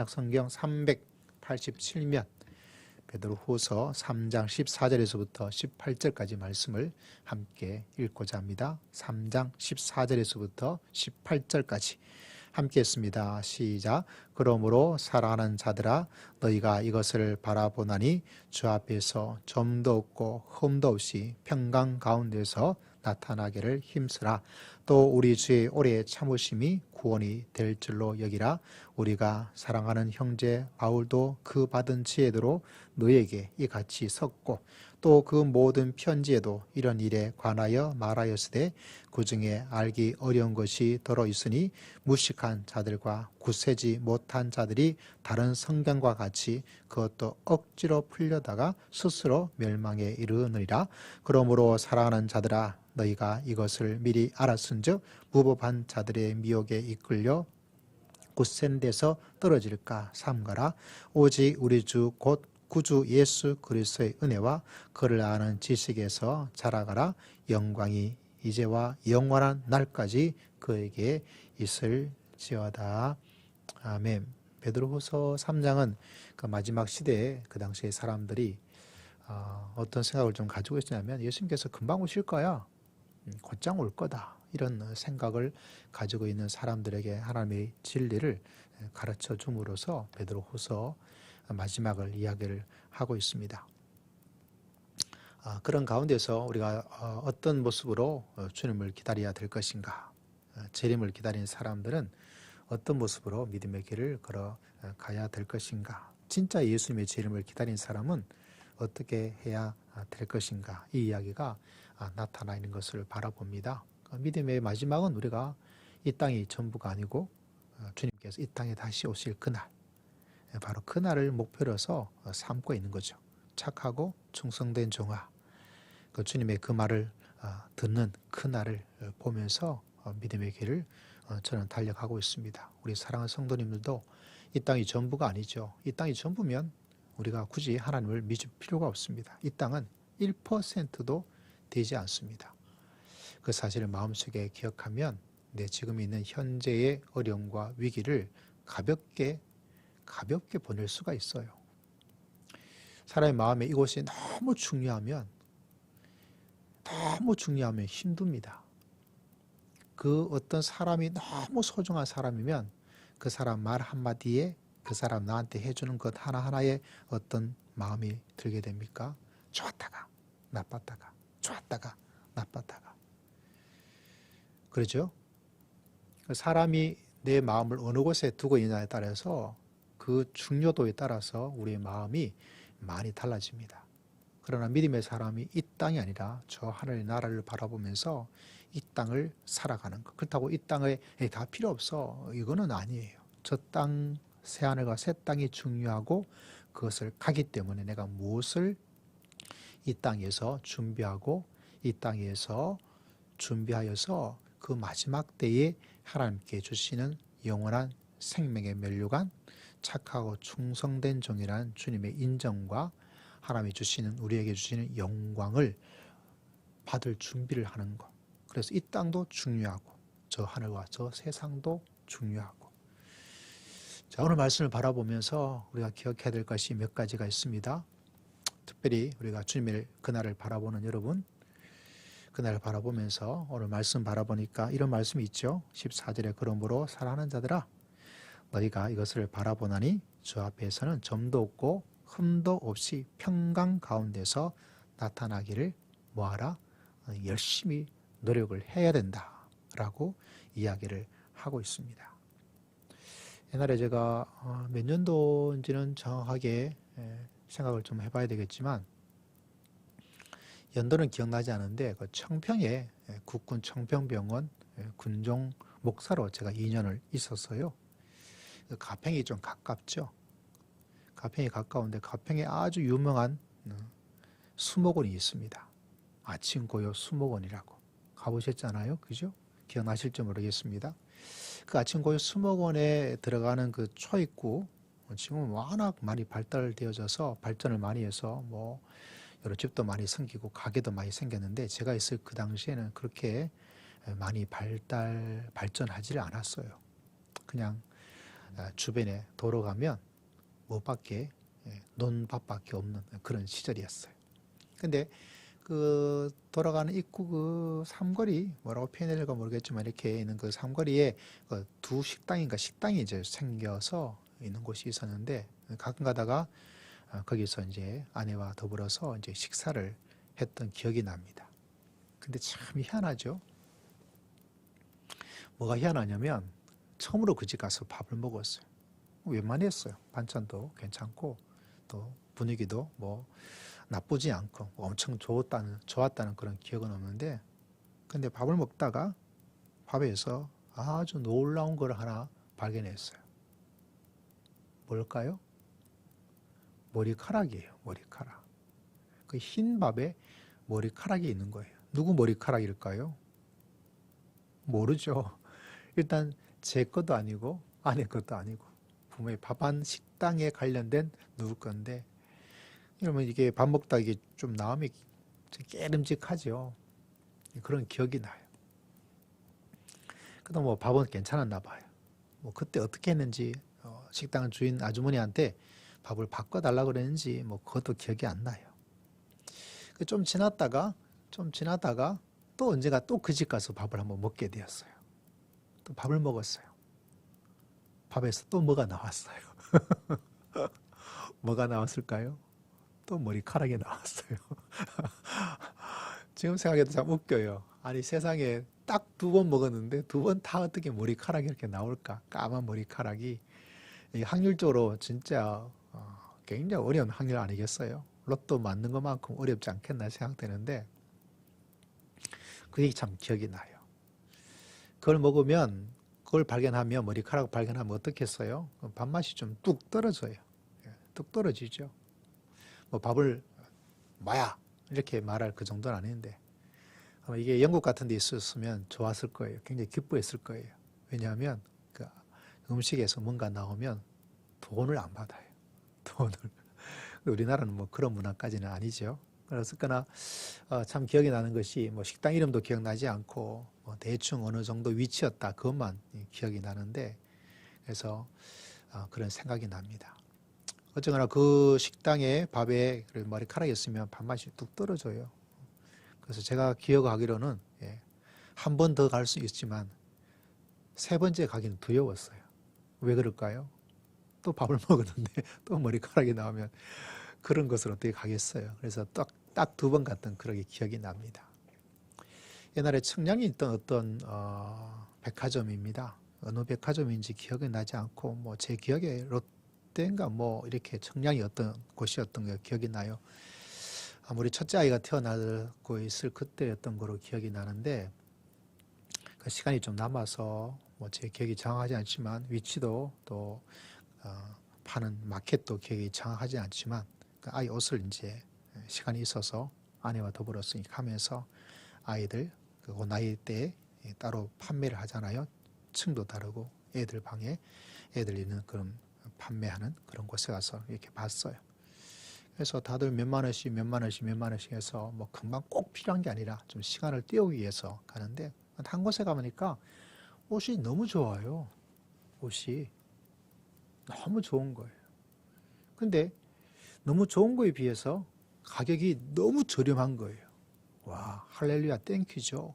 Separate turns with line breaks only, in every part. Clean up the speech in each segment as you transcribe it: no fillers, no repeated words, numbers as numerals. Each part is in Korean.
성경 387면 베드로후서 3장 14절에서부터 18절까지 말씀을 함께 읽고자 합니다. 3장 14절에서부터 18절까지 함께 했습니다. 시작. 그러므로 사랑하는 자들아 너희가 이것을 바라보나니 주 앞에서 점도 없고 흠도 없이 평강 가운데서 나타나기를 힘쓰라. 또 우리 주의 오래 참으심이 구원이 될 줄로 여기라. 우리가 사랑하는 형제 바울도 그 받은 지혜대로 너에게 이같이 섰고 또 그 모든 편지에도 이런 일에 관하여 말하였으되 그 중에 알기 어려운 것이 들어있으니 무식한 자들과 굳세지 못한 자들이 다른 성경과 같이 그것도 억지로 풀려다가 스스로 멸망에 이르느니라. 그러므로 사랑하는 자들아 너희가 이것을 미리 알았은즉 무법한 자들의 미혹에 이끌려 굳센 데서 떨어질까 삼가라. 오직 우리 주 곧 구주 예수 그리스도의 은혜와 그를 아는 지식에서 자라가라. 영광이 이제와 영원한 날까지 그에게 있을지어다. 아멘. 베드로후서 3장은 그 마지막 시대에 그 당시의 사람들이 어떤 생각을 좀 가지고 있었냐면 예수님께서 금방 오실 거야. 곧장 올 거다. 이런 생각을 가지고 있는 사람들에게 하나님의 진리를 가르쳐 줌으로써 베드로후서 마지막을 이야기를 하고 있습니다. 그런 가운데서 우리가 어떤 모습으로 주님을 기다려야 될 것인가, 재림을 기다리는 사람들은 어떤 모습으로 믿음의 길을 걸어가야 될 것인가, 진짜 예수님의 재림을 기다리는 사람은 어떻게 해야 될 것인가, 이 이야기가 나타나 있는 것을 바라봅니다. 믿음의 마지막은 우리가 이 땅이 전부가 아니고 주님께서 이 땅에 다시 오실 그날, 바로 그날을 목표로 해서 삼고 있는 거죠. 착하고 충성된 종아, 그 주님의 그 말을 듣는 그날을 보면서 믿음의 길을 저는 달려가고 있습니다. 우리 사랑하는 성도님들도 이 땅이 전부가 아니죠. 이 땅이 전부면 우리가 굳이 하나님을 믿을 필요가 없습니다. 이 땅은 1%도 되지 않습니다. 그 사실을 마음속에 기억하면 내 지금 있는 현재의 어려움과 위기를 가볍게 보낼 수가 있어요. 사람의 마음에 이곳이 너무 중요하면 힘듭니다. 그 어떤 사람이 너무 소중한 사람이면 그 사람 말 한마디에 그 사람 나한테 해주는 것 하나하나에 어떤 마음이 들게 됩니까? 좋았다가 나빴다가, 좋았다가 나빴다가. 그렇죠? 사람이 내 마음을 어느 곳에 두고 있느냐에 따라서 그 중요도에 따라서 우리의 마음이 많이 달라집니다. 그러나 믿음의 사람이 이 땅이 아니라 저 하늘의 나라를 바라보면서 이 땅을 살아가는 것. 그렇다고 이 땅에 다 필요 없어. 이거는 아니에요. 저 땅, 새하늘과 새 땅이 중요하고 그것을 가기 때문에 내가 무엇을 이 땅에서 준비하고 이 땅에서 준비하여서 그 마지막 때에 하나님께 주시는 영원한 생명의 면류관, 착하고 충성된 종이라는 주님의 인정과 하나님이 주시는 우리에게 주시는 영광을 받을 준비를 하는 것. 그래서 이 땅도 중요하고 저 하늘과 저 세상도 중요하고. 자, 오늘 말씀을 바라보면서 우리가 기억해야 될 것이 몇 가지가 있습니다. 특별히 우리가 주님의 그날을 바라보는 여러분, 그날을 바라보면서 오늘 말씀 바라보니까 이런 말씀이 있죠. 14절에 그러므로 사랑하는 자들아 너희가 이것을 바라보나니 주 앞에서는 점도 없고 흠도 없이 평강 가운데서 나타나기를 뭐하라? 열심히 노력을 해야 된다라고 이야기를 하고 있습니다. 옛날에 제가 몇 년도인지는 정확하게 생각을 좀 해봐야 되겠지만 연도는 기억나지 않은데 그 청평에 국군 청평병원 군종 목사로 제가 2년을 있었어요. 가평이 좀 가깝죠. 가평이 가까운데 가평에 아주 유명한 수목원이 있습니다. 아침고요 수목원이라고. 가보셨잖아요. 그죠? 기억나실지 모르겠습니다. 그 아침고요 수목원에 들어가는 그 초입구 지금은 워낙 많이 발달되어져서 발전을 많이 해서 뭐 여러 집도 많이 생기고 가게도 많이 생겼는데 제가 있을 그 당시에는 그렇게 많이 발전하지를 않았어요. 그냥 주변에 도로 가면 뭐밖에 논밭밖에 없는 그런 시절이었어요. 근데 그 돌아가는 입구 그 삼거리 뭐라고 표현해야 될까 모르겠지만 이렇게 있는 그 삼거리에 두 식당이 이제 생겨서 있는 곳이 있었는데 가끔 가다가 거기서 이제 아내와 더불어서 이제 식사를 했던 기억이 납니다. 근데 참 희한하죠. 뭐가 희한하냐면 처음으로 그 집 가서 밥을 먹었어요. 웬만했어요. 반찬도 괜찮고 또 분위기도 뭐 나쁘지 않고 엄청 좋았다는 그런 기억은 없는데, 근데 밥을 먹다가 밥에서 아주 놀라운 걸 하나 발견했어요. 뭘까요? 머리카락이에요. 머리카락. 그 흰 밥에 머리카락이 있는 거예요. 누구 머리카락일까요? 모르죠. 일단 제 것도 아니고 아내 것도 아니고 부모의 밥한 식당에 관련된 누구 건데, 이러면 이게 밥 먹다 이게 좀 나오면 깨름직하죠. 그런 기억이 나요. 그다음 뭐 밥은 괜찮았나 봐요. 뭐 그때 어떻게 했는지 식당 주인 아주머니한테 밥을 바꿔달라고 그랬는지 뭐 그것도 기억이 안 나요. 좀 지났다가 또 언젠가 또 그 집 가서 밥을 한번 먹게 되었어요. 또 밥을 먹었어요. 밥에서 또 뭐가 나왔어요. 뭐가 나왔을까요? 또 머리카락이 나왔어요. 지금 생각해도 참 웃겨요. 아니 세상에 딱 2번 먹었는데 2번 다 어떻게 머리카락이 이렇게 나올까? 까만 머리카락이. 확률적으로 진짜 굉장히 어려운 확률 아니겠어요? 로또 맞는 것만큼 어렵지 않겠나 생각되는데 그게 참 기억이 나요. 그걸 먹으면, 그걸 발견하면, 머리카락 발견하면 어떻겠어요? 밥맛이 좀 뚝 떨어져요. 뚝 떨어지죠. 뭐 밥을 마야 이렇게 말할 그 정도는 아닌데 이게 영국 같은 데 있었으면 좋았을 거예요. 굉장히 기뻐했을 거예요. 왜냐하면 그 음식에서 뭔가 나오면 돈을 안 받아요. 돈을. 우리나라는 뭐 그런 문화까지는 아니죠. 그렇거나 참 기억이 나는 것이 뭐 식당 이름도 기억나지 않고 뭐 대충 어느 정도 위치였다 그것만 기억이 나는데, 그래서 그런 생각이 납니다. 어쨌거나 그 식당에 밥에 머리카락이 있으면 밥맛이 뚝 떨어져요. 그래서 제가 기억하기로는 한 번 더 갈 수 있지만 3번째 가기는 두려웠어요. 왜 그럴까요? 또 밥을 먹었는데 또 머리카락이 나오면 그런 것을 어떻게 가겠어요. 그래서 딱 2번 갔던 그런 기억이 납니다. 옛날에 청량리 있던 어떤 백화점입니다. 어느 백화점인지 기억이 나지 않고 뭐 제 기억에 롯데인가 뭐 이렇게 청량이 어떤 곳이었던 게 기억이 나요. 아무리 첫째 아이가 태어나고 있을 그때였던 거로 기억이 나는데, 그 시간이 좀 남아서 뭐 제 기억이 정확하지 않지만 위치도 또 파는 마켓도 기억이 정확하지 않지만 그 아이 옷을 이제 시간이 있어서 아내와 더불어서 하면서 아이들 그 나이 때에 따로 판매를 하잖아요. 층도 다르고 애들 방에 애들 있는 그런 판매하는 그런 곳에 가서 이렇게 봤어요. 그래서 다들 몇만 원씩 해서 뭐 금방 꼭 필요한 게 아니라 좀 시간을 때우기 위해서 가는데, 한 곳에 가보니까 옷이 너무 좋아요. 옷이 너무 좋은 거예요. 근데 너무 좋은 거에 비해서 가격이 너무 저렴한 거예요. 와, 할렐루야 땡큐죠.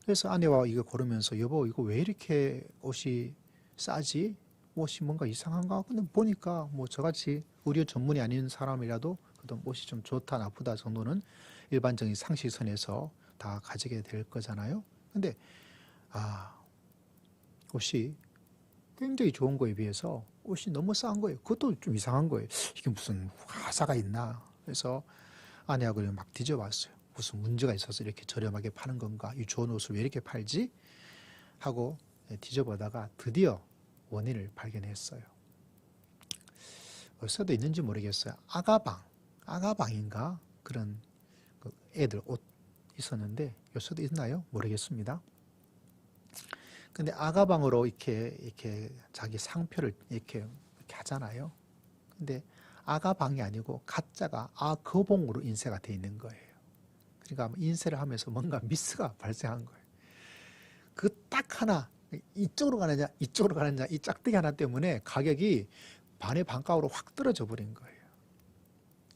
그래서 아내와 이거 고르면서 여보 이거 왜 이렇게 옷이 싸지? 옷이 뭔가 이상한가? 근데 보니까 뭐 저같이 의류 전문이 아닌 사람이라도 그래도 옷이 좀 좋다 나쁘다 정도는 일반적인 상식선에서 다 가지게 될 거잖아요. 근데 옷이 굉장히 좋은 거에 비해서 옷이 너무 싼 거예요. 그것도 좀 이상한 거예요. 이게 무슨 화사가 있나? 그래서 아내하고 막 뒤져봤어요. 무슨 문제가 있어서 이렇게 저렴하게 파는 건가? 이 좋은 옷을 왜 이렇게 팔지? 하고 뒤져보다가 드디어 원인을 발견했어요. 어디서도 있는지 모르겠어요. 아가방인가? 그런 애들 옷 있었는데 요새도 있나요? 모르겠습니다. 근데 아가방으로 이렇게 자기 상표를 이렇게 하잖아요. 근데 아가방이 아니고 가짜가 아거봉으로 인쇄가 돼 있는 거예요. 그러니까 인쇄를 하면서 뭔가 미스가 발생한 거예요. 그 딱 하나 이쪽으로 가느냐 이쪽으로 가느냐 이 짝대기 하나 때문에 가격이 반의 반값으로 확 떨어져 버린 거예요.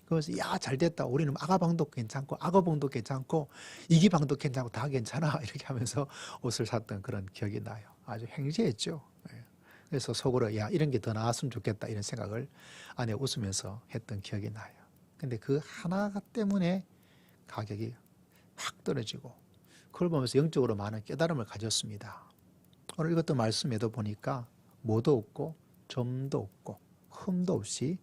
그래서 야 잘됐다, 우리는 아가방도 괜찮고 악어봉도 괜찮고 이기방도 괜찮고 다 괜찮아 이렇게 하면서 옷을 샀던 그런 기억이 나요. 아주 행제했죠. 예. 그래서 속으로 야 이런 게 더 나았으면 좋겠다 이런 생각을 안에 웃으면서 했던 기억이 나요. 근데 그 하나 때문에 가격이 확 떨어지고 그걸 보면서 영적으로 많은 깨달음을 가졌습니다. 오늘 읽었던 말씀에도 보니까 뭐도 없고 점도 없고 흠도 없이,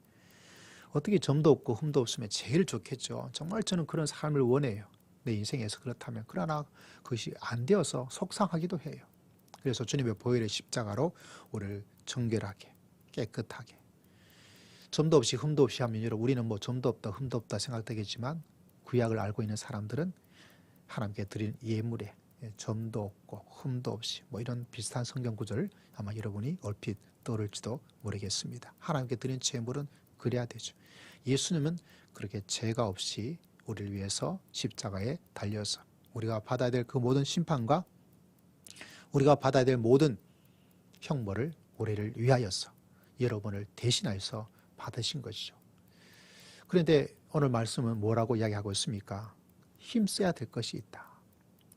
어떻게 점도 없고 흠도 없으면 제일 좋겠죠. 정말 저는 그런 삶을 원해요. 내 인생에서 그렇다면. 그러나 그것이 안 되어서 속상하기도 해요. 그래서 주님의 보혈의 십자가로 우리를 정결하게 깨끗하게, 점도 없이 흠도 없이 하면 여러분 우리는 뭐 점도 없다 흠도 없다 생각되겠지만 구약을 알고 있는 사람들은 하나님께 드린 예물에 점도 없고 흠도 없이 뭐 이런 비슷한 성경 구절 아마 여러분이 얼핏 떠오를지도 모르겠습니다. 하나님께 드린 제물은 그래야 되죠. 예수님은 그렇게 죄가 없이 우리를 위해서 십자가에 달려서 우리가 받아야 될 그 모든 심판과 우리가 받아야 될 모든 형벌을 우리를 위하여서 여러분을 대신하여서 받으신 것이죠. 그런데 오늘 말씀은 뭐라고 이야기하고 있습니까? 힘써야 될 것이 있다.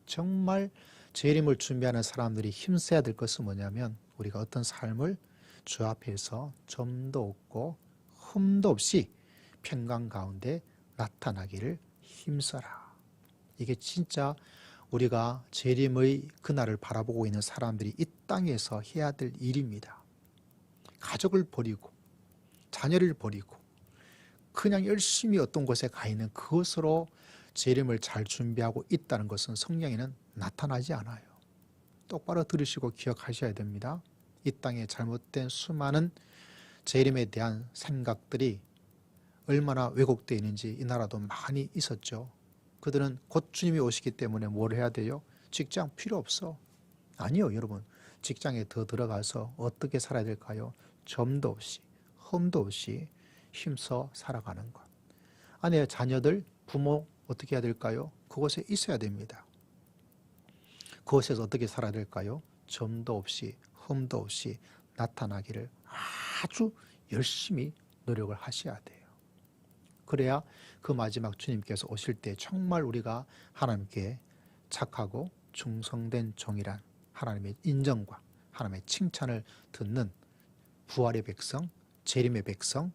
정말 재림을 준비하는 사람들이 힘써야 될 것은 뭐냐면 우리가 어떤 삶을 주 앞에서 점도 없고 흠도 없이 평강 가운데 나타나기를 힘써라. 이게 진짜 우리가 재림의 그날을 바라보고 있는 사람들이 이 땅에서 해야 될 일입니다. 가족을 버리고 자녀를 버리고 그냥 열심히 어떤 곳에 가 있는 그것으로 재림을 잘 준비하고 있다는 것은 성경에는 나타나지 않아요. 똑바로 들으시고 기억하셔야 됩니다. 이 땅에 잘못된 수많은 재림에 대한 생각들이 얼마나 왜곡되어 있는지 이 나라도 많이 있었죠. 그들은 곧 주님이 오시기 때문에 뭘 해야 돼요? 직장 필요 없어. 아니요, 여러분. 직장에 더 들어가서 어떻게 살아야 될까요? 점도 없이 흠도 없이 힘써 살아가는 것. 아내, 자녀들, 부모 어떻게 해야 될까요? 그곳에 있어야 됩니다. 그곳에서 어떻게 살아야 될까요? 점도 없이 흠도 없이 나타나기를 아주 열심히 노력을 하셔야 돼요. 그래야 그 마지막 주님께서 오실 때 정말 우리가 하나님께 착하고 충성된 종이란 하나님의 인정과 하나님의 칭찬을 듣는 부활의 백성, 재림의 백성,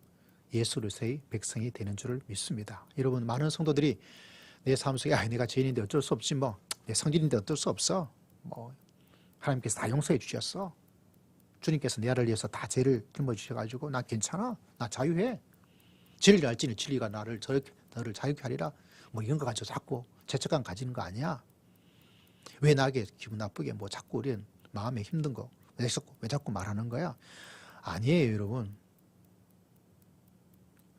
예수 그리스도의 백성이 되는 줄을 믿습니다. 여러분, 많은 성도들이 내 삶 속에 내가 죄인인데 어쩔 수 없지 뭐, 내 성질인데 어쩔 수 없어, 뭐 하나님께서 다 용서해 주셨어, 주님께서 내 아를 위해서 다 죄를 짊어지셔가지고 나 괜찮아, 나 자유해, 진리를 알지니 진리가 너를 자유케 하리라, 뭐 이런 거 가지고 자꾸 죄책감 가지는 거 아니야. 왜 나에게 기분 나쁘게 뭐 자꾸 우리는 마음에 힘든 거 왜 자꾸 말하는 거야? 아니에요, 여러분.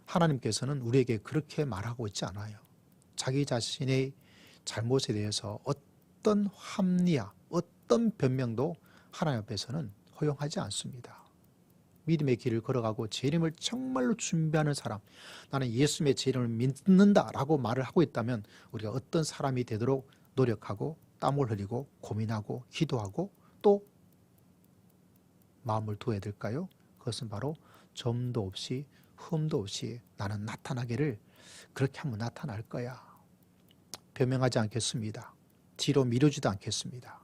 하나님께서는 우리에게 그렇게 말하고 있지 않아요. 자기 자신의 잘못에 대해서 어떤 합리화, 어떤 변명도 하나님 앞에서는 허용하지 않습니다. 믿음의 길을 걸어가고 재림을 정말로 준비하는 사람, 나는 예수님의 재림을 믿는다라고 말을 하고 있다면 우리가 어떤 사람이 되도록 노력하고 땀을 흘리고 고민하고 기도하고 또 마음을 두어야 될까요? 그것은 바로 점도 없이 흠도 없이 나는 나타나기를, 그렇게 하면 나타날 거야. 변명하지 않겠습니다. 뒤로 미루지도 않겠습니다.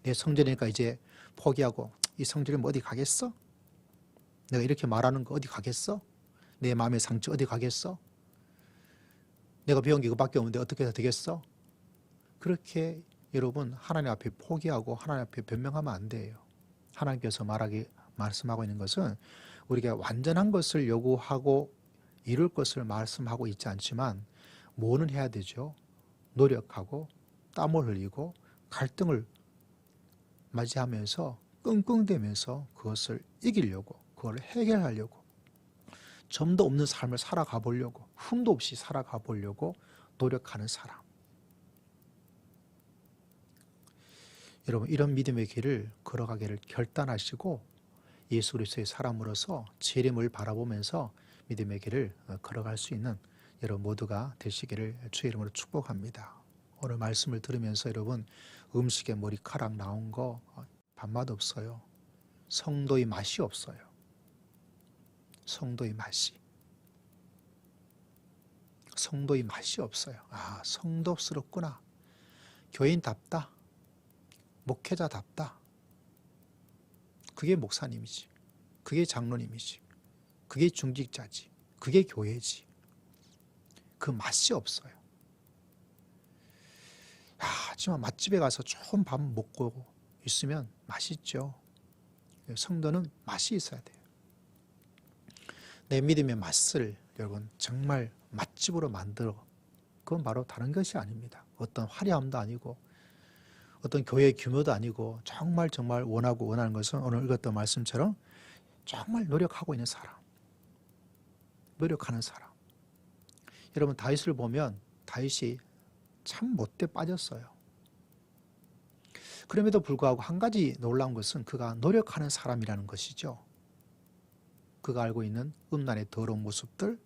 내 성질이니까 이제 포기하고 이 성질이면 어디 가겠어? 내가 이렇게 말하는 거 어디 가겠어? 내 마음의 상처 어디 가겠어? 내가 배운 게 이거밖에 없는데 어떻게 해서 되겠어? 그렇게 여러분 하나님 앞에 포기하고 하나님 앞에 변명하면 안 돼요. 하나님께서 말씀하고 있는 것은 우리가 완전한 것을 요구하고 이룰 것을 말씀하고 있지 않지만 뭐는 해야 되죠? 노력하고 땀을 흘리고 갈등을 맞이하면서 끙끙대면서 그것을 이기려고, 그걸 해결하려고, 점도 없는 삶을 살아가 보려고, 흠도 없이 살아가 보려고 노력하는 사람. 여러분, 이런 믿음의 길을 걸어가기를 결단하시고 예수 그리스도의 사람으로서 재림을 바라보면서 믿음의 길을 걸어갈 수 있는 여러분 모두가 되시기를 주의 이름으로 축복합니다. 오늘 말씀을 들으면서 여러분 음식에 머리카락 나온 거 밥맛 없어요. 성도의 맛이 없어요. 성도의 맛이. 성도의 맛이 없어요. 아, 성도스럽구나. 교인답다. 목회자답다. 그게 목사님이지. 그게 장로님이지. 그게 중직자지. 그게 교회지. 그 맛이 없어요. 하지만 맛집에 가서 좋은 밥 먹고 있으면 맛있죠. 성도는 맛이 있어야 돼요. 내 믿음의 맛을 여러분 정말 맛집으로 만들어. 그건 바로 다른 것이 아닙니다. 어떤 화려함도 아니고 어떤 교회의 규모도 아니고 정말 원하고 원하는 것은 오늘 읽었던 말씀처럼 정말 노력하고 있는 사람. 노력하는 사람. 여러분 다윗을 보면 다윗이 참 못돼 빠졌어요. 그럼에도 불구하고 한 가지 놀라운 것은 그가 노력하는 사람이라는 것이죠. 그가 알고 있는 음란의 더러운 모습들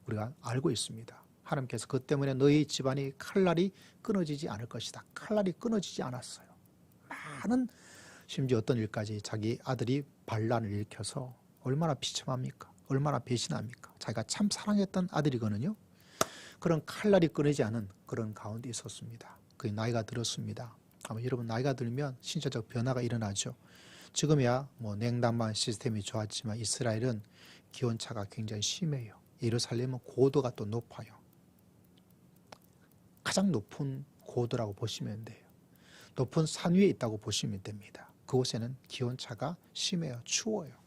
우리가 알고 있습니다. 하나님께서 그 때문에 너희 집안이 칼날이 끊어지지 않을 것이다. 칼날이 끊어지지 않았어요. 많은 심지어 어떤 일까지 자기 아들이 반란을 일으켜서 얼마나 비참합니까? 얼마나 배신합니까? 자기가 참 사랑했던 아들이거든요. 그런 칼날이 끊이지 않은 그런 가운데 있었습니다. 그의 나이가 들었습니다. 아마 여러분 나이가 들면 신체적 변화가 일어나죠. 지금이야 뭐 냉난방 시스템이 좋았지만 이스라엘은 기온차가 굉장히 심해요. 예루살렘은 고도가 또 높아요. 가장 높은 고도라고 보시면 돼요. 높은 산 위에 있다고 보시면 됩니다. 그곳에는 기온차가 심해요. 추워요.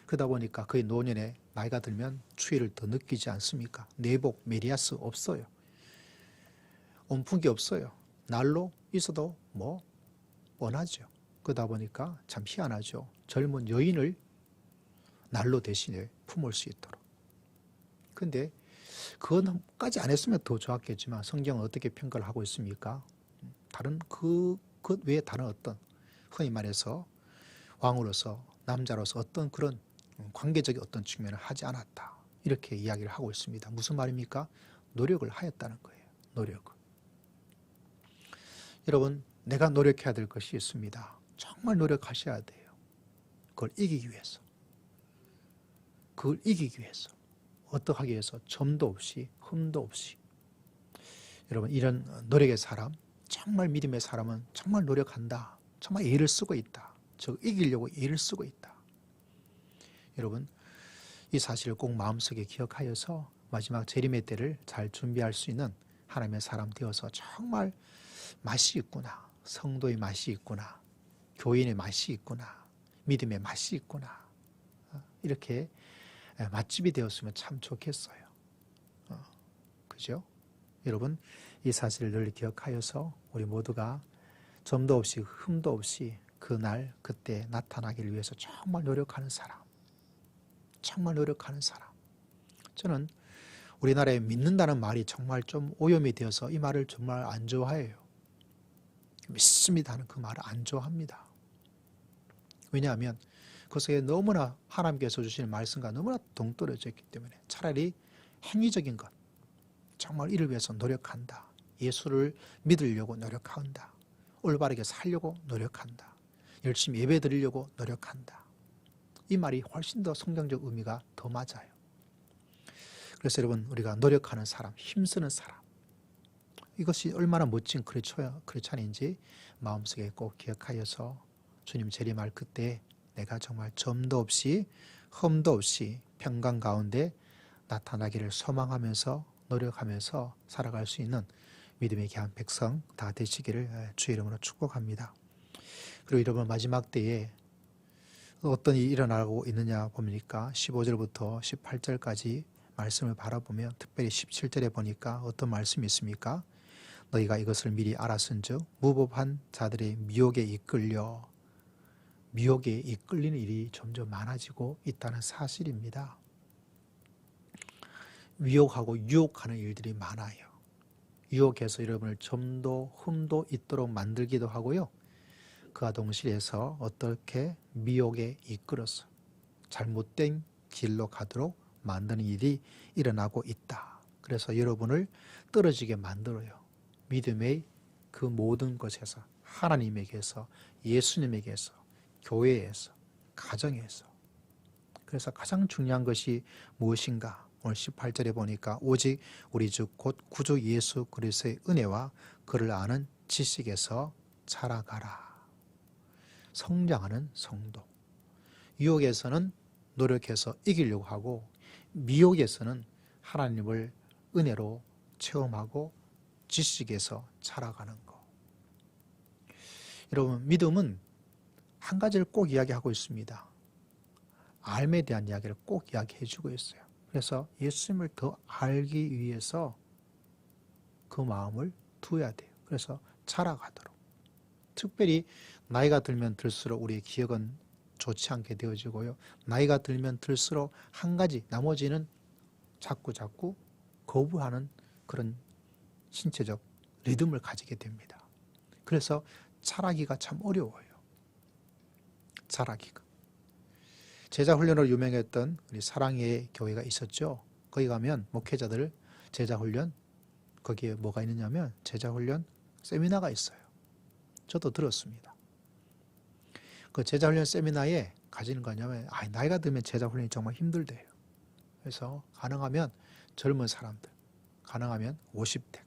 그러다 보니까 그의 노년에 나이가 들면 추위를 더 느끼지 않습니까? 내복, 메리아스 없어요. 온풍기 없어요. 난로 있어도 뭐 뻔하죠. 그러다 보니까 참 희한하죠. 젊은 여인을 난로 대신에 품을 수 있도록. 근데 그것까지 안 했으면 더 좋았겠지만 성경은 어떻게 평가를 하고 있습니까? 다른 그 외에 다른 어떤 흔히 말해서 왕으로서 남자로서 어떤 그런 관계적인 어떤 측면을 하지 않았다. 이렇게 이야기를 하고 있습니다. 무슨 말입니까? 노력을 하였다는 거예요. 노력을. 여러분 내가 노력해야 될 것이 있습니다. 정말 노력하셔야 돼요. 그걸 이기기 위해서. 그걸 이기기 위해서. 어떻게 하기 위해서? 점도 없이 흠도 없이. 여러분 이런 노력의 사람, 정말 믿음의 사람은 정말 노력한다. 정말 애를 쓰고 있다. 즉 이기려고 애를 쓰고 있다. 여러분 이 사실을 꼭 마음속에 기억하여서 마지막 재림의 때를 잘 준비할 수 있는 하나님의 사람 되어서 정말 맛이 있구나. 성도의 맛이 있구나. 교인의 맛이 있구나. 믿음의 맛이 있구나. 이렇게 맛집이 되었으면 참 좋겠어요. 그죠? 여러분 이 사실을 늘 기억하여서 우리 모두가 점도 없이 흠도 없이 그날 그때 나타나기를 위해서 정말 노력하는 사람. 정말 노력하는 사람. 저는 우리나라에 믿는다는 말이 정말 좀 오염이 되어서 이 말을 정말 안 좋아해요. 믿습니다 하는 그 말을 안 좋아합니다. 왜냐하면 그 속에 너무나 하나님께서 주시는 말씀과 너무나 동떨어져 있기 때문에 차라리 행위적인 것, 정말 이를 위해서 노력한다. 예수를 믿으려고 노력한다. 올바르게 살려고 노력한다. 열심히 예배 드리려고 노력한다. 이 말이 훨씬 더 성경적 의미가 더 맞아요. 그래서 여러분 우리가 노력하는 사람, 힘쓰는 사람 이것이 얼마나 멋진 크리스찬인지 마음속에 꼭 기억하여서 주님 재림할 그때 내가 정말 점도 없이 흠도 없이 평강 가운데 나타나기를 소망하면서 노력하면서 살아갈 수 있는 믿음의 귀한 백성 다 되시기를 주의 이름으로 축복합니다. 그리고 여러분 마지막 때에 어떤 일이 일어나고 있느냐 보니까 15절부터 18절까지 말씀을 바라보면 특별히 17절에 보니까 어떤 말씀이 있습니까? 너희가 이것을 미리 알았은즉 무법한 자들의 미혹에 이끌리는 일이 점점 많아지고 있다는 사실입니다. 미혹하고 유혹하는 일들이 많아요. 유혹해서 여러분을 점도 흠도 있도록 만들기도 하고요. 그와 동시에서 어떻게 미혹에 이끌어서 잘못된 길로 가도록 만드는 일이 일어나고 있다. 그래서 여러분을 떨어지게 만들어요. 믿음의 그 모든 것에서 하나님에게서, 예수님에게서, 교회에서, 가정에서. 그래서 가장 중요한 것이 무엇인가? 오늘 18절에 보니까 오직 우리 주 곧 구주 예수 그리스도의 은혜와 그를 아는 지식에서 자라가라. 성장하는 성도. 유혹에서는 노력해서 이기려고 하고 미혹에서는 하나님을 은혜로 체험하고 지식에서 자라가는 것. 여러분, 믿음은 한 가지를 꼭 이야기하고 있습니다. 알에 대한 이야기를 꼭 이야기해 주고 있어요. 그래서 예수님을 더 알기 위해서 그 마음을 두어야 돼요. 그래서 자라가도록. 특별히 나이가 들면 들수록 우리의 기억은 좋지 않게 되어지고요. 나이가 들면 들수록 한 가지, 나머지는 자꾸 거부하는 그런 신체적 리듬을 가지게 됩니다. 그래서 자라기가 참 어려워요. 자라기가. 제자훈련으로 유명했던 우리 사랑의 교회가 있었죠. 거기 가면 목회자들 제자훈련, 거기에 뭐가 있느냐면 제자훈련 세미나가 있어요. 저도 들었습니다. 그 제자훈련 세미나에 가지는 거냐면 나이가 들면 제자훈련이 정말 힘들대요. 그래서 가능하면 젊은 사람들, 가능하면 50대,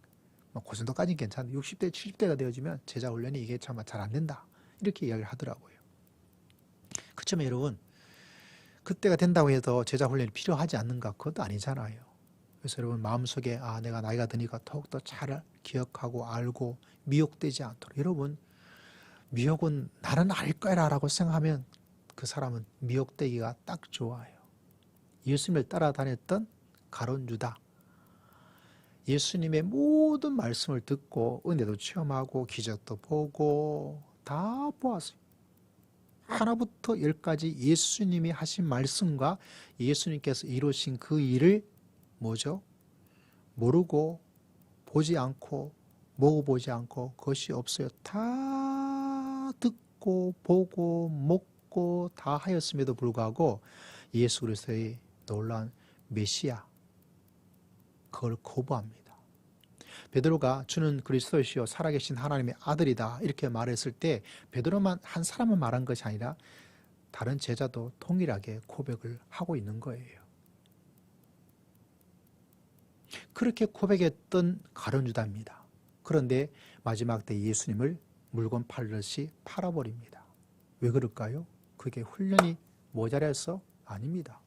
그 정도까지는 괜찮은데 60대, 70대가 되어지면 제자훈련이 이게 참 잘 안 된다. 이렇게 이야기를 하더라고요. 그렇지만 여러분, 그때가 된다고 해도 제자훈련이 필요하지 않는가? 그것도 아니잖아요. 그래서 여러분 마음속에 내가 나이가 드니까 더욱더 잘 기억하고 알고 미혹되지 않도록. 여러분, 미혹은 나는 알 거야 라고 생각하면 그 사람은 미혹되기가 딱 좋아요. 예수님을 따라다녔던 가룟 유다. 예수님의 모든 말씀을 듣고 은혜도 체험하고 기적도 보고 다 보았어요. 하나부터 열까지 예수님이 하신 말씀과 예수님께서 이루신 그 일을 뭐죠? 모르고 보지 않고 먹어보지 않고 그것이 없어요. 다 듣고 보고 먹고 다 하였음에도 불구하고 예수 그리스도의 놀라운 메시아 그걸 거부합니다. 베드로가 주는 그리스도시요 살아계신 하나님의 아들이다 이렇게 말했을 때 베드로만 한 사람만 말한 것이 아니라 다른 제자도 동일하게 고백을 하고 있는 거예요. 그렇게 고백했던 가룟 유다입니다. 그런데 마지막 때 예수님을 물건 팔듯이 팔아버립니다. 왜 그럴까요? 그게 훈련이 모자라서? 아닙니다.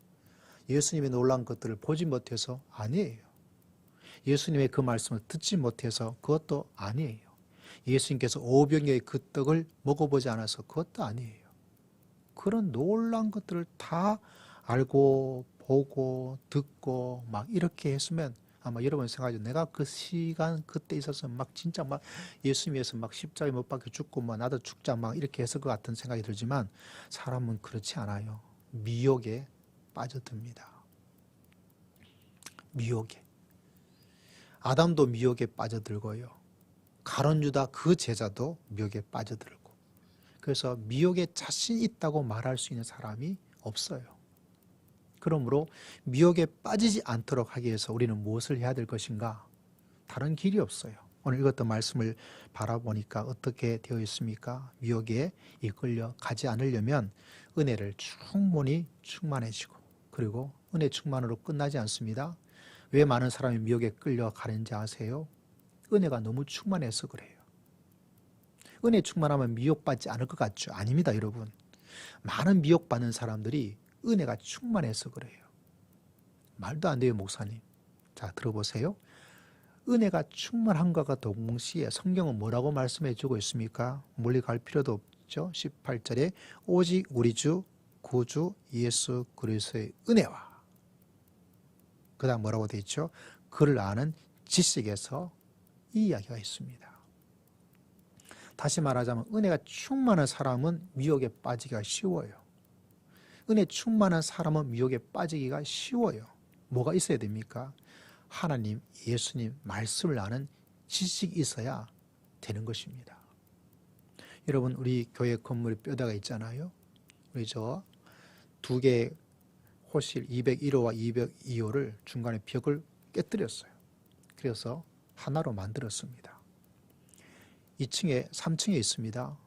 예수님의 놀라운 것들을 보지 못해서? 아니에요. 예수님의 그 말씀을 듣지 못해서? 그것도 아니에요. 예수님께서 오병이의 그 떡을 먹어보지 않아서? 그것도 아니에요. 그런 놀라운 것들을 다 알고 보고 듣고 막 이렇게 했으면 아마 여러분 생각하죠. 내가 그 시간 그때 있어서 막 진짜 막 예수님 위해서 막 십자가에 못 박혀 죽고 막 나도 죽자 막 이렇게 했을 것 같은 생각이 들지만 사람은 그렇지 않아요. 미혹에 빠져듭니다. 미혹에. 아담도 미혹에 빠져들고요. 가룟 유다 그 제자도 미혹에 빠져들고. 그래서 미혹에 자신 있다고 말할 수 있는 사람이 없어요. 그러므로 미혹에 빠지지 않도록 하기 위해서 우리는 무엇을 해야 될 것인가? 다른 길이 없어요. 오늘 읽었던 말씀을 바라보니까 어떻게 되어 있습니까? 미혹에 이끌려 가지 않으려면 은혜를 충분히 충만해지고 그리고 은혜 충만으로 끝나지 않습니다. 왜 많은 사람이 미혹에 끌려가는지 아세요? 은혜가 너무 충만해서 그래요. 은혜 충만하면 미혹받지 않을 것 같죠? 아닙니다, 여러분. 많은 미혹받는 사람들이 은혜가 충만해서 그래요. 말도 안 돼요, 목사님. 자, 들어보세요. 은혜가 충만한것과 동시에 성경은 뭐라고 말씀해 주고 있습니까? 멀리 갈 필요도 없죠. 18절에 오직 우리 주 구주 예수 그리스도의 은혜와 그 다음 뭐라고 되어 있죠? 그를 아는 지식에서 이 이야기가 있습니다. 다시 말하자면 은혜가 충만한 사람은 미혹에 빠지기가 쉬워요. 은혜 충만한 사람은 미혹에 빠지기가 쉬워요. 뭐가 있어야 됩니까? 하나님, 예수님 말씀을 아는 지식이 있어야 되는 것입니다. 여러분, 우리 교회 건물에 뼈대가 있잖아요. 우리 저 두 개의 호실 201호와 202호를 중간에 벽을 깨뜨렸어요. 그래서 하나로 만들었습니다. 2층에 3층에 있습니다.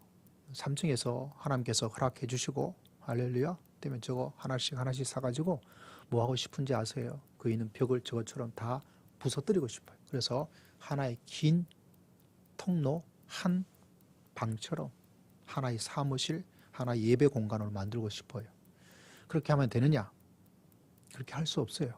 3층에서 하나님께서 허락해 주시고 할렐루야 되면 저거 하나씩 하나씩 사가지고 뭐 하고 싶은지 아세요? 그이는 벽을 저것처럼 다 부서뜨리고 싶어요. 그래서 하나의 긴 통로 한 방처럼 하나의 사무실, 하나의 예배 공간을 만들고 싶어요. 그렇게 하면 되느냐? 그렇게 할 수 없어요.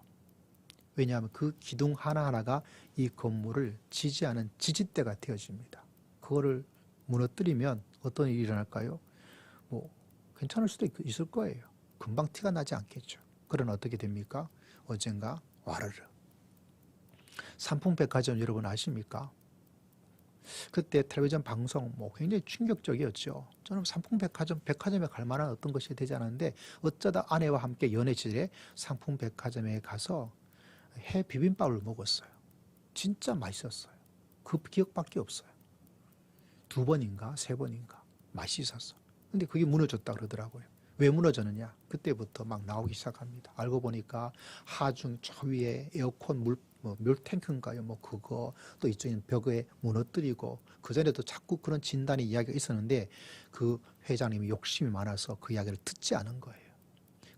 왜냐하면 그 기둥 하나하나가 이 건물을 지지하는 지지대가 되어집니다. 그거를 무너뜨리면 어떤 일이 일어날까요? 뭐 괜찮을 수도 있을 거예요. 금방 티가 나지 않겠죠. 그러나 어떻게 됩니까? 언젠가 와르르. 삼풍백화점 여러분 아십니까? 그때 텔레비전 방송 굉장히 충격적이었죠. 저는 백화점에 갈 만한 어떤 것이 되지 않았는데 어쩌다 아내와 함께 연애질에 삼풍백화점에 가서 해 비빔밥을 먹었어요. 진짜 맛있었어요. 그 기억밖에 없어요. 2번인가 3번인가 맛이 있었어. 근데 그게 무너졌다 그러더라고요. 왜 무너졌느냐? 그때부터 막 나오기 시작합니다. 알고 보니까 하중 저 위에 에어컨 물탱크인가요? 그거 또 이쪽에는 벽에 무너뜨리고 그전에도 자꾸 그런 진단의 이야기가 있었는데 그 회장님이 욕심이 많아서 그 이야기를 듣지 않은 거예요.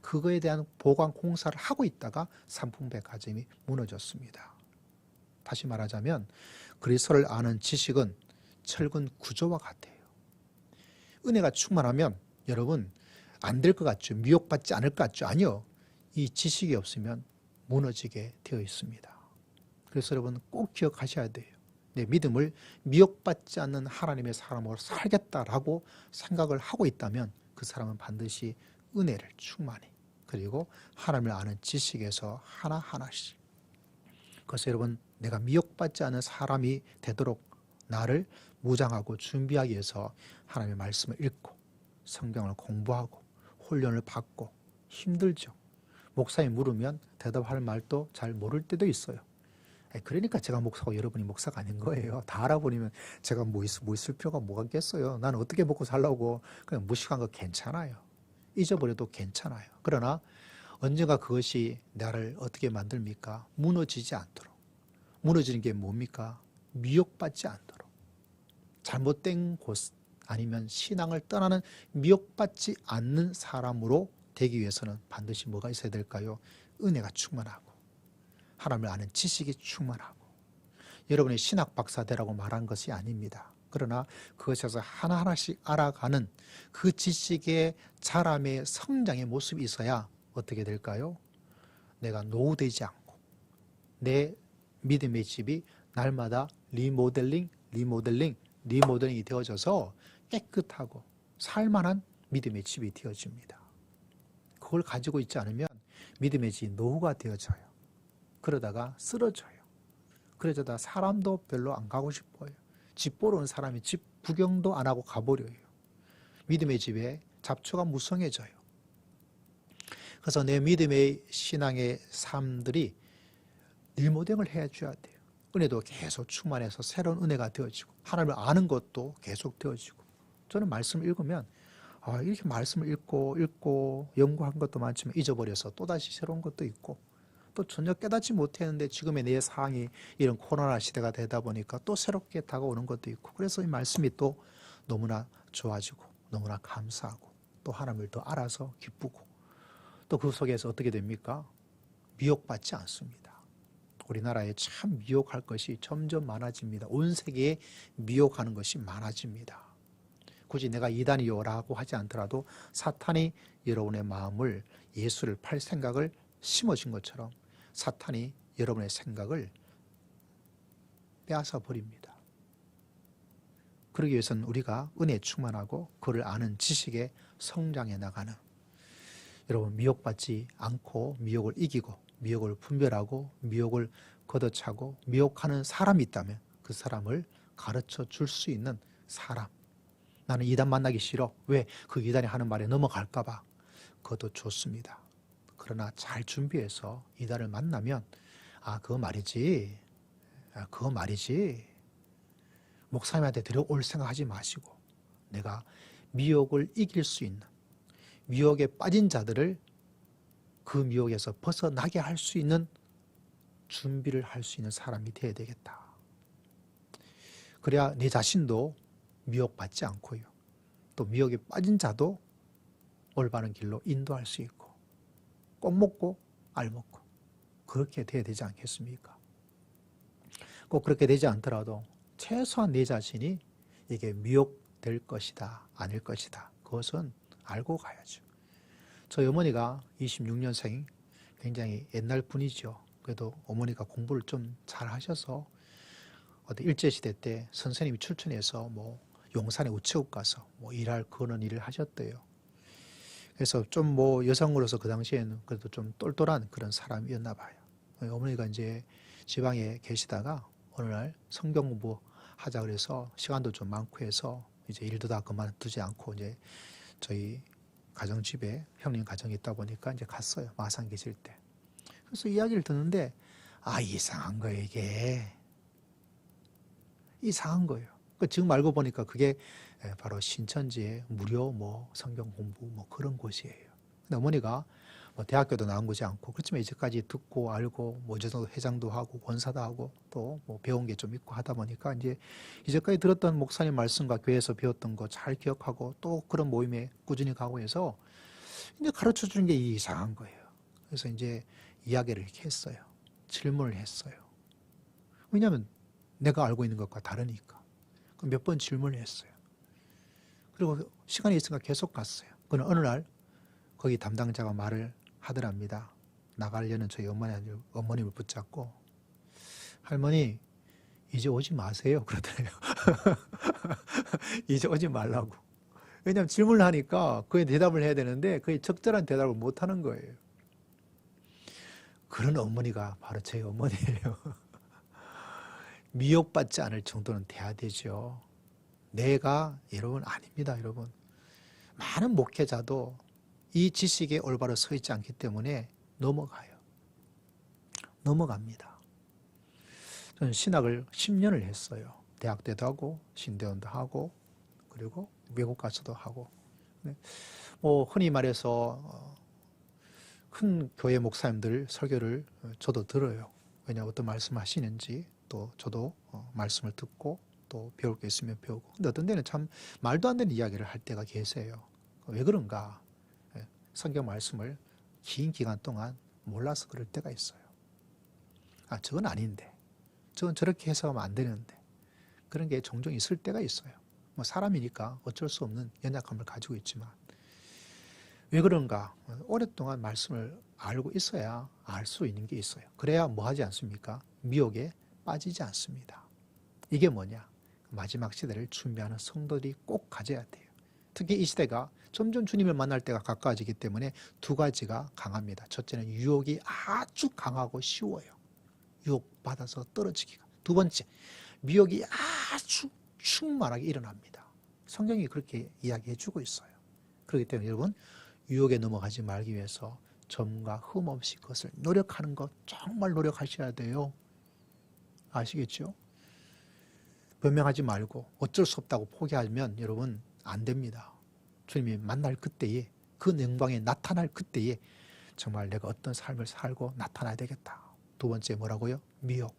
그거에 대한 보강 공사를 하고 있다가 삼풍백화점이 무너졌습니다. 다시 말하자면 그리스도를 아는 지식은 철근 구조와 같아요. 은혜가 충만하면 여러분 안 될 것 같죠? 미혹받지 않을 것 같죠? 아니요. 이 지식이 없으면 무너지게 되어 있습니다. 그래서 여러분 꼭 기억하셔야 돼요. 내 믿음을 미혹받지 않는 하나님의 사람으로 살겠다라고 생각을 하고 있다면 그 사람은 반드시 은혜를 충만히 그리고 하나님을 아는 지식에서 하나하나씩 그래서 여러분 내가 미혹받지 않는 사람이 되도록 나를 무장하고 준비하기 위해서 하나님의 말씀을 읽고 성경을 공부하고 훈련을 받고 힘들죠. 목사님 물으면 대답할 말도 잘 모를 때도 있어요. 그러니까 제가 목사고 여러분이 목사가 아닌 거예요. 다 알아버리면 제가 뭐 있을 필요가 뭐가 있겠어요. 나는 어떻게 먹고 살라고 그냥 무식한 거 괜찮아요. 잊어버려도 괜찮아요. 그러나 언젠가 그것이 나를 어떻게 만듭니까? 무너지지 않도록. 무너지는 게 뭡니까? 미혹받지 않도록. 잘못된 곳 아니면 신앙을 떠나는 미혹받지 않는 사람으로 되기 위해서는 반드시 뭐가 있어야 될까요? 은혜가 충만하고 하나님을 아는 지식이 충만하고 여러분이 신학 박사 되라고 말한 것이 아닙니다. 그러나 그것에서 하나하나씩 알아가는 그 지식의 자람의 성장의 모습이 있어야 어떻게 될까요? 내가 노후되지 않고 내 믿음의 집이 날마다 리모델링이 되어져서 깨끗하고 살만한 믿음의 집이 되어집니다. 그걸 가지고 있지 않으면 믿음의 집 노후가 되어져요. 그러다가 쓰러져요. 그러다 사람도 별로 안 가고 싶어요. 집 보러 온 사람이 집 구경도 안 하고 가버려요. 믿음의 집에 잡초가 무성해져요. 그래서 내 믿음의 신앙의 삶들이 리모델링을 해줘야 돼요. 은혜도 계속 충만해서 새로운 은혜가 되어지고 하나님을 아는 것도 계속 되어지고 저는 말씀을 읽으면 이렇게 말씀을 읽고 연구한 것도 많지만 잊어버려서 또다시 새로운 것도 있고 또 전혀 깨닫지 못했는데 지금의 내 상황이 이런 코로나 시대가 되다 보니까 또 새롭게 다가오는 것도 있고 그래서 이 말씀이 또 너무나 좋아지고 너무나 감사하고 또 하나님을 더 알아서 기쁘고 또 그 속에서 어떻게 됩니까? 미혹받지 않습니다. 우리나라에 참 미혹할 것이 점점 많아집니다. 온 세계에 미혹하는 것이 많아집니다. 굳이 내가 이단이요라고 하지 않더라도 사탄이 여러분의 마음을 예수를 팔 생각을 심어준 것처럼 사탄이 여러분의 생각을 빼앗아 버립니다. 그러기 위해서는 우리가 은혜에 충만하고 그를 아는 지식에 성장해 나가는 여러분 미혹받지 않고 미혹을 이기고 미혹을 분별하고 미혹을 걷어차고 미혹하는 사람이 있다면 그 사람을 가르쳐 줄 수 있는 사람. 나는 이단 만나기 싫어. 왜? 그 이단이 하는 말에 넘어갈까 봐. 그것도 좋습니다. 그러나 잘 준비해서 이단을 만나면 그거 말이지. 그거 말이지. 목사님한테 데려올 생각하지 마시고 내가 미혹을 이길 수 있는 미혹에 빠진 자들을 그 미혹에서 벗어나게 할 수 있는 준비를 할 수 있는 사람이 되어야 되겠다. 그래야 내 자신도 미혹받지 않고요. 또 미혹에 빠진 자도 올바른 길로 인도할 수 있고 꼭 먹고 알 먹고 그렇게 돼야 되지 않겠습니까? 꼭 그렇게 되지 않더라도 최소한 내 자신이 이게 미혹될 것이다, 아닐 것이다. 그것은 알고 가야죠. 저희 어머니가 26년생 굉장히 옛날 분이죠. 그래도 어머니가 공부를 좀 잘 하셔서 어떤 일제시대 때 선생님이 출천해서 뭐 용산에 우체국 가서 뭐 일할 그런 일을 하셨대요. 그래서 좀 뭐 여성으로서 그 당시에는 그래도 좀 똘똘한 그런 사람이었나 봐요. 어머니가 이제 지방에 계시다가 어느 날 성경 공부 하자 그래서 시간도 좀 많고 해서 이제 일도 다 그만두지 않고 이제 저희 가정집에 형님 가정이 있다 보니까 이제 갔어요. 마산 계실 때. 그래서 이야기를 듣는데 이상한 거예요 이게. 이상한 거예요. 지금 알고 보니까 그게 바로 신천지의 무료 뭐 성경 공부 뭐 그런 곳이에요. 근데 어머니가 뭐 대학교도 나온 거지 않고 그렇지만 이제까지 듣고 알고 뭐 어제도 회장도 하고 권사도 하고 또 뭐 배운 게 좀 있고 하다 보니까 이제 이제까지 들었던 목사님 말씀과 교회에서 배웠던 거 잘 기억하고 또 그런 모임에 꾸준히 가고 해서 이제 가르쳐 주는 게 이상한 거예요. 그래서 이제 이야기를 이렇게 했어요. 질문을 했어요. 왜냐하면 내가 알고 있는 것과 다르니까. 몇 번 질문을 했어요. 그리고 시간이 있으니까 계속 갔어요. 그는 어느 날 거기 담당자가 말을 하더랍니다. 나가려는 저희 어머님을 붙잡고 할머니 이제 오지 마세요 그러더래요. 이제 오지 말라고. 왜냐하면 질문을 하니까 그에 대답을 해야 되는데 그게 적절한 대답을 못 하는 거예요. 그런 어머니가 바로 저희 어머니예요. 미혹받지 않을 정도는 돼야 되죠. 내가 여러분 아닙니다. 여러분. 많은 목회자도 이 지식에 올바로 서 있지 않기 때문에 넘어가요. 넘어갑니다. 저는 신학을 10년을 했어요. 대학 때도 하고 신대원도 하고 그리고 외국 가서도 하고. 뭐 흔히 말해서 큰 교회 목사님들 설교를 저도 들어요. 왜냐 어떤 말씀 하시는지 또 저도 말씀을 듣고 또 배울 게 있으면 배우고. 근데 어떤 데는 참 말도 안 되는 이야기를 할 때가 계세요. 왜 그런가? 성경 말씀을 긴 기간 동안 몰라서 그럴 때가 있어요. 저건 아닌데. 저건 저렇게 해석하면 안 되는데. 그런 게 종종 있을 때가 있어요. 뭐 사람이니까 어쩔 수 없는 연약함을 가지고 있지만. 왜 그런가? 오랫동안 말씀을 알고 있어야 알 수 있는 게 있어요. 그래야 뭐 하지 않습니까? 미혹에 빠지지 않습니다. 이게 뭐냐? 마지막 시대를 준비하는 성도들이 꼭 가져야 돼요. 특히 이 시대가 점점 주님을 만날 때가 가까워지기 때문에 두 가지가 강합니다. 첫째는 유혹이 아주 강하고 쉬워요. 유혹받아서 떨어지기가. 두 번째, 미혹이 아주 충만하게 일어납니다. 성경이 그렇게 이야기해 주고 있어요. 그렇기 때문에 여러분 유혹에 넘어가지 말기 위해서 점과 흠 없이 그것을 노력하는 것 정말 노력하셔야 돼요. 아시겠죠? 변명하지 말고 어쩔 수 없다고 포기하면 여러분 안 됩니다. 주님이 만날 그때에 그 영광에 나타날 그때에 정말 내가 어떤 삶을 살고 나타나야 되겠다. 두 번째 뭐라고요? 미혹.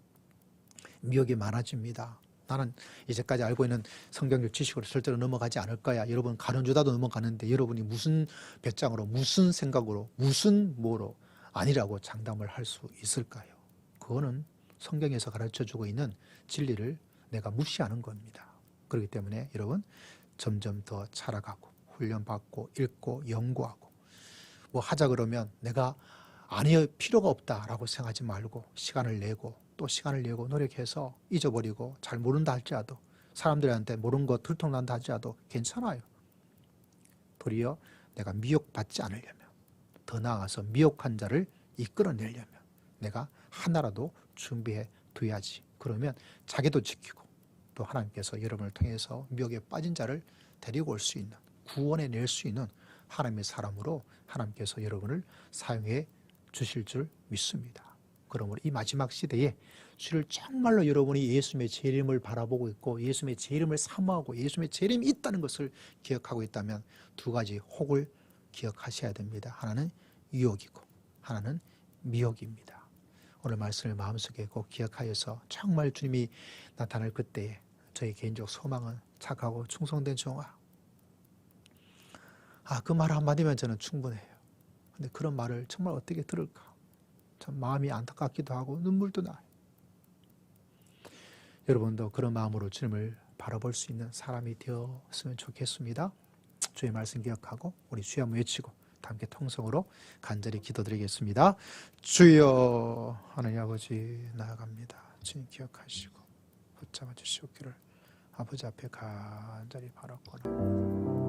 미혹이 많아집니다. 나는 이제까지 알고 있는 성경적 지식으로 절대로 넘어가지 않을 거야. 여러분 가론유다도 넘어가는데 여러분이 무슨 배짱으로 무슨 생각으로 무슨 뭐로 아니라고 장담을 할 수 있을까요? 그거는 성경에서 가르쳐주고 있는 진리를 내가 무시하는 겁니다. 그렇기 때문에 여러분 점점 더 자라가고 훈련받고 읽고 연구하고 뭐 하자 그러면 내가 아니 필요가 없다라고 생각하지 말고 시간을 내고 또 시간을 내고 노력해서 잊어버리고 잘 모른다 할지라도 사람들한테 모르는 거 들통난다 할지라도 괜찮아요. 도리어 내가 미혹받지 않으려면 더 나아가서 미혹한 자를 이끌어내려면 내가 하나라도 준비해 둬야지. 그러면 자기도 지키고 또 하나님께서 여러분을 통해서 미혹에 빠진 자를 데리고 올 수 있는 구원해 낼 수 있는 하나님의 사람으로 하나님께서 여러분을 사용해 주실 줄 믿습니다. 그러므로 이 마지막 시대에 주를 정말로 여러분이 예수님의 재림을 바라보고 있고 예수님의 재림을 사모하고 예수님의 재림이 있다는 것을 기억하고 있다면 두 가지 혹을 기억하셔야 됩니다. 하나는 유혹이고 하나는 미혹입니다. 오늘 말씀을 마음속에 꼭 기억하여서 정말 주님이 나타날 그때에 저희 개인적 소망은 착하고 충성된 종아. 그 말 한마디면 저는 충분해요. 근데 그런 말을 정말 어떻게 들을까? 참 마음이 안타깝기도 하고 눈물도 나요. 여러분도 그런 마음으로 주님을 바라볼 수 있는 사람이 되었으면 좋겠습니다. 주의 말씀 기억하고 우리 주여 한번 외치고 함께 통성으로 간절히 기도드리겠습니다. 주여 하나님 아버지 나아갑니다. 주님 기억하시고 붙잡아 주시옵기를 아버지 앞에 간절히 바라거나